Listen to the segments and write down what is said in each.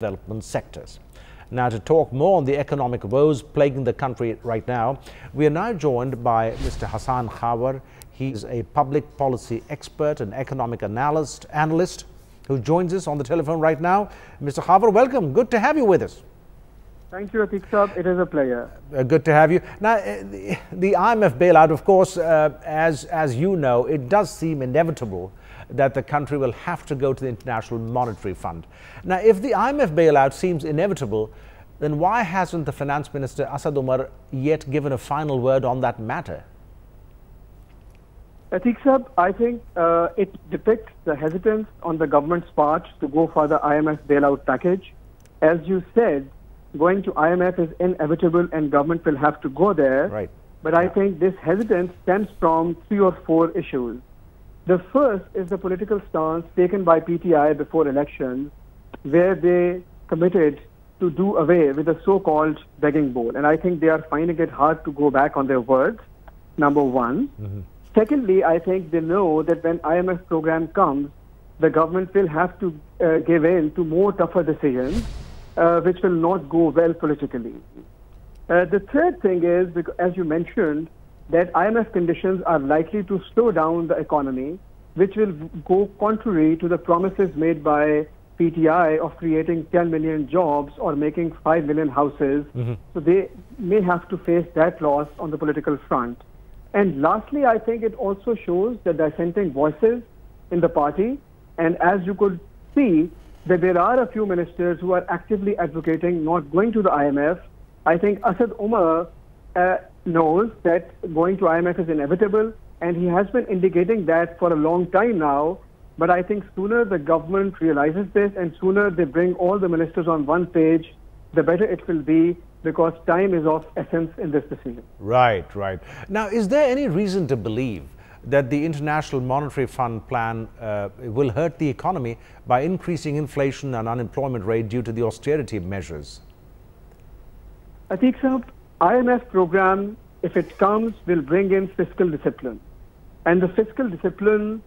development sectors. Now, to talk more on the economic woes plaguing the country right now, we are now joined by Mr. Hasaan Khawar. He's a public policy expert and economic analyst who joins us on the telephone right now. Mr. Khawar, welcome. Good to have you with us. Thank you, Atiq Saab. It is a pleasure. Good to have you. Now, the IMF bailout, of course, as you know, it does seem inevitable that the country will have to go to the International Monetary Fund. Now, if the IMF bailout seems inevitable, then why hasn't the Finance Minister Asad Umar yet given a final word on that matter? Atiq Saab, I think it depicts the hesitance on the government's part to go for the IMF bailout package. As you said, going to IMF is inevitable and government will have to go there. Right. But I think this hesitance stems from 3 or 4 issues. The first is the political stance taken by PTI before elections, where they committed to do away with the so-called begging bowl. And I think they are finding it hard to go back on their words, number one. Secondly, I think they know that when IMF program comes, the government will have to give in to more tougher decisions, which will not go well politically. The third thing is, because, as you mentioned, that IMF conditions are likely to slow down the economy, which will go contrary to the promises made by PTI of creating 10 million jobs or making 5 million houses. So they may have to face that loss on the political front. And lastly, I think it also shows the dissenting voices in the party. And as you could see, that there are a few ministers who are actively advocating not going to the IMF. I think Asad Umar knows that going to IMF is inevitable, and he has been indicating that for a long time now. But I think sooner the government realizes this and sooner they bring all the ministers on one page, the better it will be, because time is of essence in this decision. Right. Now, is there any reason to believe that the International Monetary Fund plan will hurt the economy by increasing inflation and unemployment rate due to the austerity measures? Atiq Saab, IMF program, if it comes, will bring in fiscal discipline. And the fiscal discipline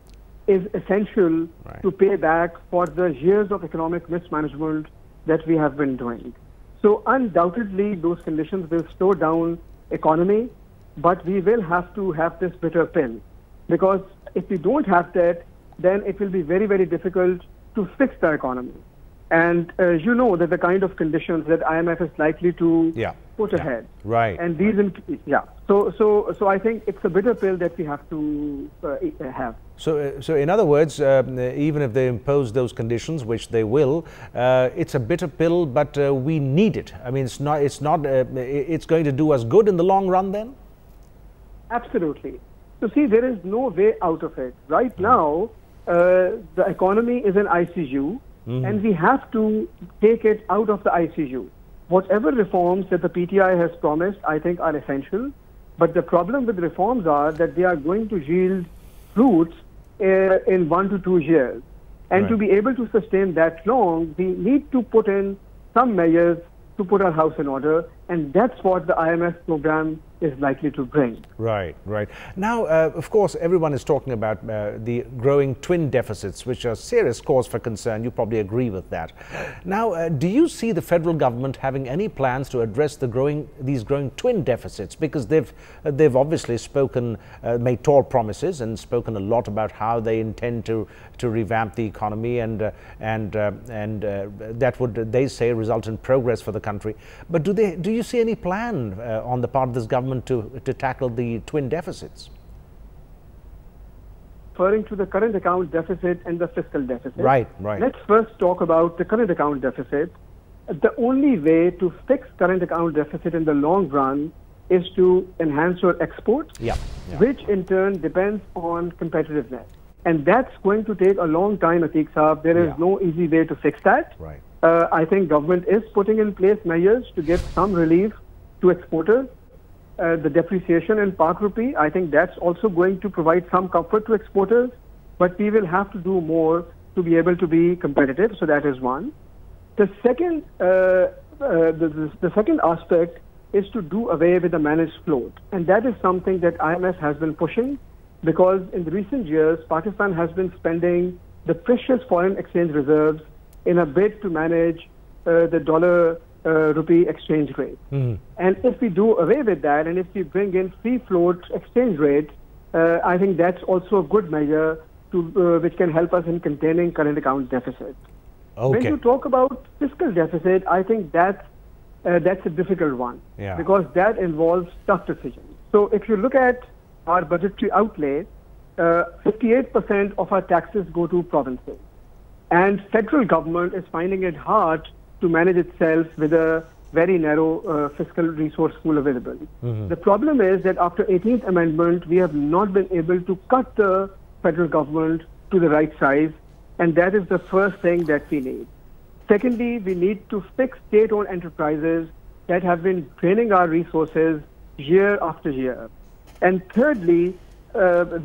is essential to pay back for the years of economic mismanagement that we have been doing. So undoubtedly, those conditions will slow down economy, but we will have to have this bitter pill. Because if we don't have that, then it will be very, very difficult to fix the economy. And you know that the kind of conditions that IMF is likely to put ahead. Right. And these, So I think it's a bitter pill that we have to have. So in other words, even if they impose those conditions, which they will, it's a bitter pill, but we need it. I mean, it's going to do us good in the long run then? Absolutely. So see, there is no way out of it. Right now, the economy is in ICU. And we have to take it out of the ICU. Whatever reforms that the PTI has promised, I think, are essential. But the problem with reforms are that they are going to yield fruits in 1 to 2 years. And to be able to sustain that long, we need to put in some measures to put our house in order. And that's what the IMF program is likely to bring. Right. Now, of course, everyone is talking about the growing twin deficits, which are a serious cause for concern. You probably agree with that. Now, do you see the federal government having any plans to address these growing twin deficits? Because they've obviously made tall promises and spoken a lot about how they intend to revamp the economy, and that would, they say, result in progress for the country. But do you see any plan on the part of this government to tackle the twin deficits? Referring to the current account deficit and the fiscal deficit. Right. Let's first talk about the current account deficit. The only way to fix current account deficit in the long run is to enhance your exports, which in turn depends on competitiveness. And that's going to take a long time, Atiq Saab. There is no easy way to fix that. I think government is putting in place measures to give some relief to exporters. The depreciation in Pak rupee, I think that's also going to provide some comfort to exporters, but we will have to do more to be able to be competitive. So that is one. The second, the second aspect is to do away with the managed float, and that is something that IMF has been pushing, because in the recent years, Pakistan has been spending the precious foreign exchange reserves in a bid to manage the dollar rupee exchange rate. And if we do away with that, and if we bring in free float exchange rate, I think that's also a good measure which can help us in containing current account deficit. When you talk about fiscal deficit, I think that's a difficult one, because that involves tough decisions. So if you look at our budgetary outlay, 58% of our taxes go to provinces, and federal government is finding it hard to manage itself with a very narrow fiscal resource pool available. The problem is that after 18th Amendment, we have not been able to cut the federal government to the right size, and that is the first thing that we need. Secondly, we need to fix state-owned enterprises that have been draining our resources year after year. And thirdly,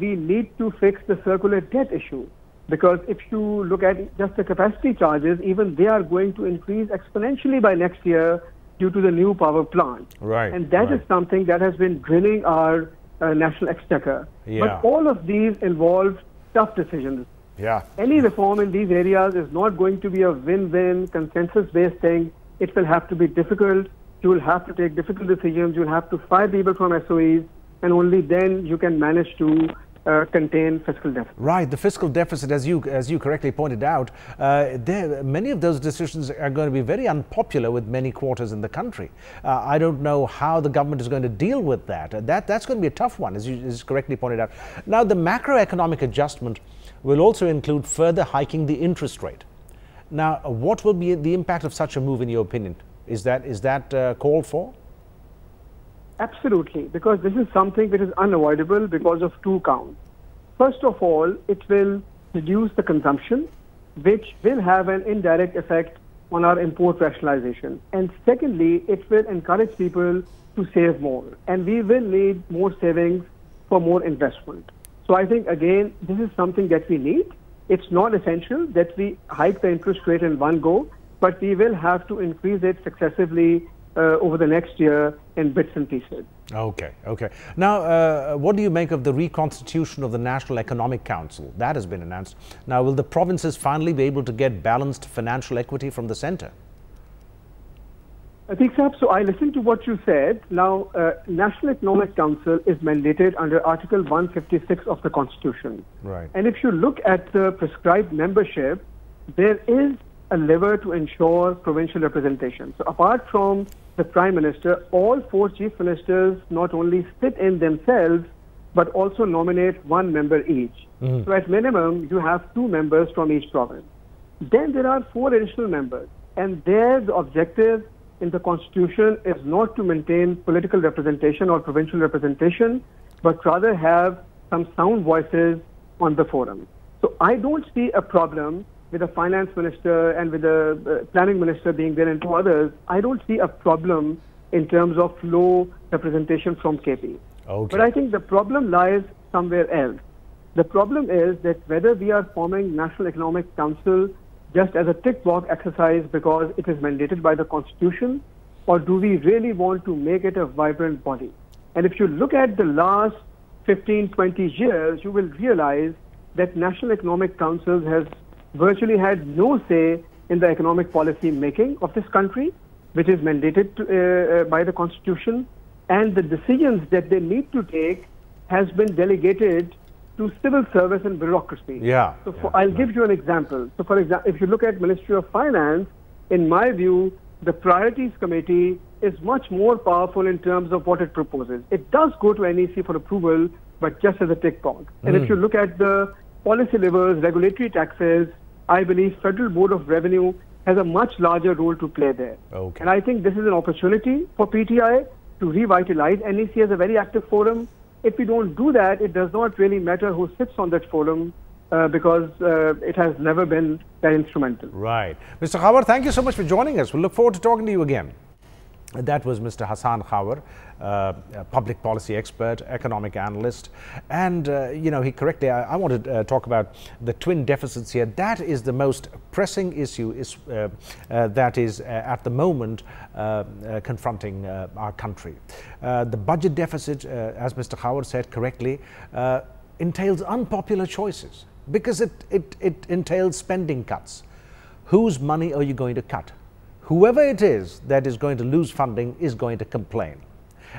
we need to fix the circular debt issue, because if you look at just the capacity charges, even they are going to increase exponentially by next year due to the new power plant. And that is something that has been draining our national exchequer. But all of these involve tough decisions. Any reform in these areas is not going to be a win-win, consensus-based thing. It will have to be difficult. You will have to take difficult decisions. You will have to fire people from SOEs, and only then you can manage to contain fiscal deficit. The fiscal deficit, as you correctly pointed out, many of those decisions are going to be very unpopular with many quarters in the country. I don't know how the government is going to deal with that. That's going to be a tough one, as you correctly pointed out. Now, the macroeconomic adjustment will also include further hiking the interest rate. Now, what will be the impact of such a move, in your opinion? Is that called for? Absolutely, because this is something that is unavoidable because of two counts. First of all, it will reduce the consumption, which will have an indirect effect on our import rationalization. And secondly, it will encourage people to save more. And we will need more savings for more investment. So I think, again, this is something that we need. It's not essential that we hike the interest rate in one go, but we will have to increase it successively over the next year in bits and pieces. Okay. Now, what do you make of the reconstitution of the National Economic Council? That has been announced. Now, will the provinces finally be able to get balanced financial equity from the centre? Deeksab, so I listened to what you said. Now, National Economic Council is mandated under Article 156 of the Constitution. And if you look at the prescribed membership, there is a lever to ensure provincial representation. So apart from the Prime Minister, all four Chief Ministers not only sit in themselves, but also nominate one member each. So at minimum, you have 2 members from each province. Then there are 4 additional members. And there the objective in the Constitution is not to maintain political representation or provincial representation, but rather have some sound voices on the forum. So I don't see a problem with the finance minister and with the planning minister being there and 2 others. I don't see a problem in terms of low representation from KP. But I think the problem lies somewhere else. The problem is that whether we are forming National Economic Council just as a tick box exercise because it is mandated by the Constitution, or do we really want to make it a vibrant body? And if you look at the last 15, 20 years, you will realize that National Economic Council has virtually had no say in the economic policy making of this country, which is mandated by the Constitution, and the decisions that they need to take has been delegated to civil service and bureaucracy. I'll give you an example. So for example, if you look at Ministry of Finance, in my view, the Priorities Committee is much more powerful in terms of what it proposes. It does go to NEC for approval, but just as a tick box. And if you look at the policy levers, regulatory taxes, I believe Federal Board of Revenue has a much larger role to play there. And I think this is an opportunity for PTI to revitalize NEC as a very active forum. If we don't do that, it does not really matter who sits on that forum because it has never been that instrumental. Mr. Khawar, thank you so much for joining us. We'll look forward to talking to you again. That was Mr. Hasaan Khawar, a public policy expert, economic analyst. And, he correctly, I want to talk about the twin deficits here. That is the most pressing issue that is at the moment confronting our country. The budget deficit, as Mr. Khawar said correctly, entails unpopular choices because it entails spending cuts. Whose money are you going to cut? whoever it is that is going to lose funding is going to complain.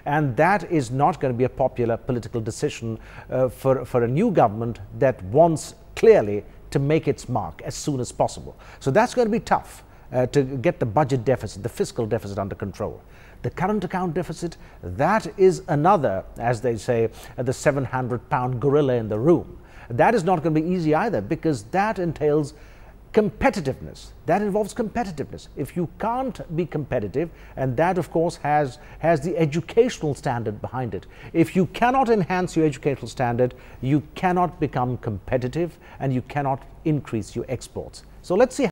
And that is not going to be a popular political decision for a new government that wants clearly to make its mark as soon as possible. So that's going to be tough to get the budget deficit, the fiscal deficit under control. The current account deficit, that is another, as they say, the 700-pound gorilla in the room. That is not going to be easy either, because that entails competitiveness. That involves competitiveness. If you can't be competitive, and that of course has the educational standard behind it. If you cannot enhance your educational standard, you cannot become competitive and you cannot increase your exports. So let's see